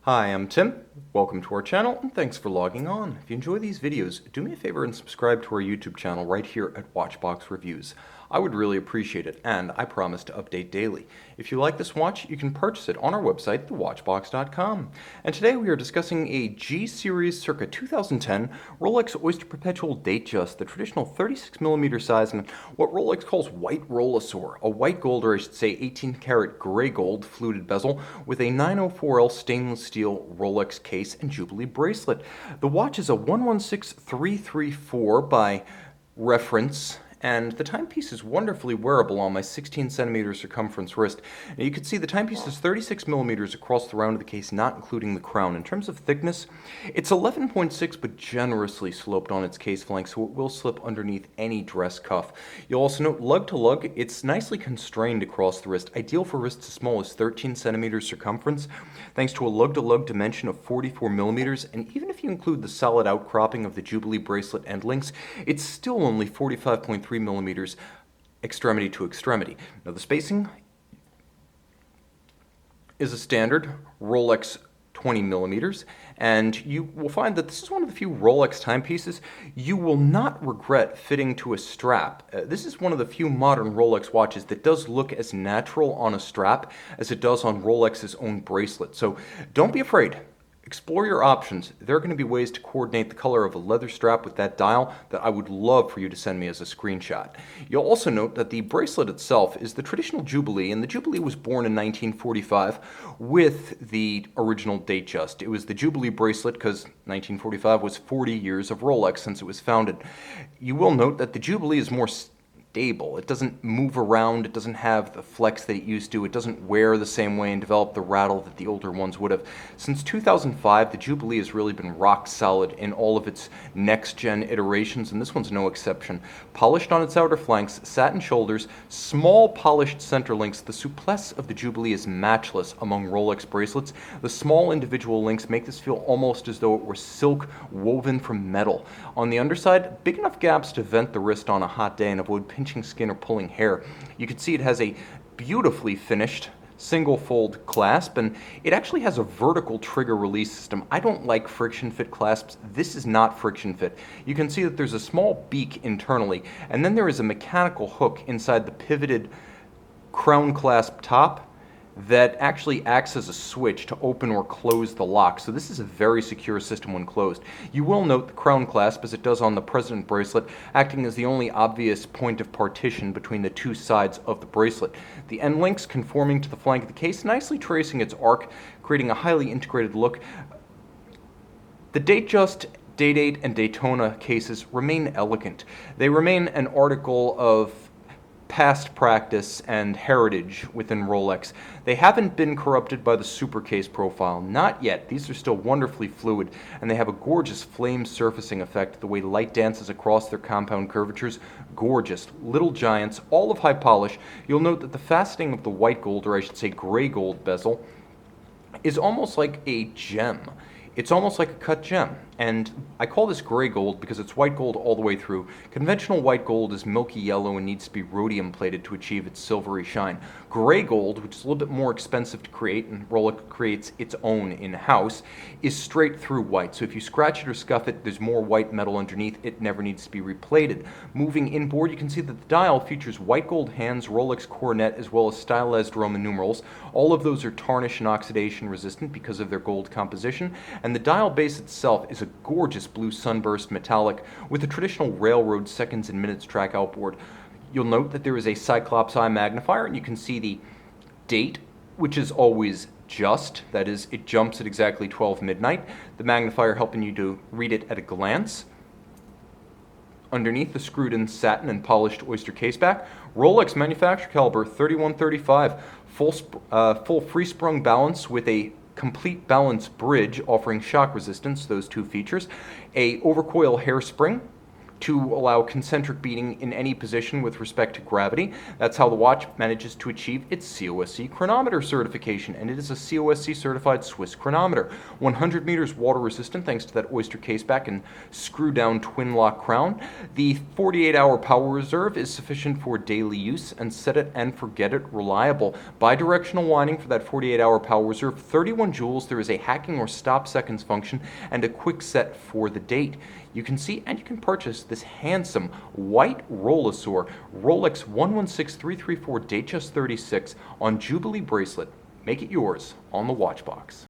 Hi, I'm Tim. Welcome to our channel and thanks for logging on. If you enjoy these videos, do me a favor and subscribe to our YouTube channel right here at Watchbox Reviews. I would really appreciate it, and I promise to update daily. If you like this watch, you can purchase it on our website, thewatchbox.com. And today we are discussing a G-Series circa 2010 Rolex Oyster Perpetual Datejust, the traditional 36mm size and what Rolex calls white Rollosaur, a white gold, or I should say 18 karat gray gold fluted bezel with a 904L stainless steel Rolex case and Jubilee bracelet. The watch is a 116334 by reference, and the timepiece is wonderfully wearable on my 16cm circumference wrist. Now you can see the timepiece is 36mm across the round of the case, not including the crown. In terms of thickness, it's 11.6 but generously sloped on its case flank, so it will slip underneath any dress cuff. You'll also note lug-to-lug, it's nicely constrained across the wrist, ideal for wrists as small as 13cm circumference, thanks to a lug-to-lug dimension of 44mm, and even if you include the solid outcropping of the Jubilee bracelet end links, it's still only 45.3 millimeters extremity to extremity. Now the spacing is a standard Rolex 20 millimeters, and you will find that this is one of the few Rolex timepieces you will not regret fitting to a strap. This is one of the few modern Rolex watches that does look as natural on a strap as it does on Rolex's own bracelet. So don't be afraid. Explore your options. There are going to be ways to coordinate the color of a leather strap with that dial that I would love for you to send me as a screenshot. You'll also note that the bracelet itself is the traditional Jubilee, and the Jubilee was born in 1945 with the original Datejust. It was the Jubilee bracelet because 1945 was 40 years of Rolex since it was founded. You will note that the Jubilee is more stable. It doesn't move around, it doesn't have the flex that it used to, it doesn't wear the same way and develop the rattle that the older ones would have. Since 2005, the Jubilee has really been rock solid in all of its next-gen iterations, and this one's no exception. Polished on its outer flanks, satin shoulders, small polished center links, the souplesse of the Jubilee is matchless among Rolex bracelets. The small individual links make this feel almost as though it were silk woven from metal. On the underside, big enough gaps to vent the wrist on a hot day and avoid pinching skin or pulling hair. You can see it has a beautifully finished single fold clasp, and it actually has a vertical trigger release system. I don't like friction fit clasps. This is not friction fit. You can see that there's a small beak internally, and then there is a mechanical hook inside the pivoted crown clasp top that actually acts as a switch to open or close the lock. So this is a very secure system when closed. You will note the crown clasp, as it does on the President bracelet, acting as the only obvious point of partition between the two sides of the bracelet. The end links conforming to the flank of the case, nicely tracing its arc, creating a highly integrated look. The Datejust, Day-Date, and Daytona cases remain elegant. They remain an article of past practice and heritage within Rolex. They haven't been corrupted by the super case profile, not yet. These are still wonderfully fluid, and they have a gorgeous flame surfacing effect. The way light dances across their compound curvatures, gorgeous. Little giants, all of high polish. You'll note that the faceting of the white gold, or I should say gray gold bezel, is almost like a gem. It's almost like a cut gem, and I call this gray gold because it's white gold all the way through. Conventional white gold is milky yellow and needs to be rhodium plated to achieve its silvery shine. Gray gold, which is a little bit more expensive to create, and Rolex creates its own in-house, is straight through white. So if you scratch it or scuff it, there's more white metal underneath. It never needs to be replated. Moving inboard, you can see that the dial features white gold hands, Rolex coronet, as well as stylized Roman numerals. All of those are tarnish and oxidation resistant because of their gold composition. And the dial base itself is a gorgeous blue sunburst metallic with a traditional railroad seconds and minutes track outboard. You'll note that there is a Cyclops eye magnifier, and you can see the date, which is always just. That is, it jumps at exactly 12 midnight. The magnifier helping you to read it at a glance. Underneath the screwed-in satin and polished oyster caseback, Rolex manufacturer caliber 3135, full free-sprung balance with a complete balance bridge offering shock resistance, those two features, a overcoil hairspring, to allow concentric beating in any position with respect to gravity. That's how the watch manages to achieve its COSC chronometer certification, and it is a COSC certified Swiss chronometer. 100 meters water resistant thanks to that oyster caseback and screw down twin lock crown. The 48-hour power reserve is sufficient for daily use and set it and forget it reliable. Bidirectional winding for that 48-hour power reserve, 31 joules. There is a hacking or stop seconds function and a quick set for the date. You can see and you can purchase this handsome white Rolex Rolex 116334 Datejust 36 on Jubilee bracelet. Make it yours on the watch box.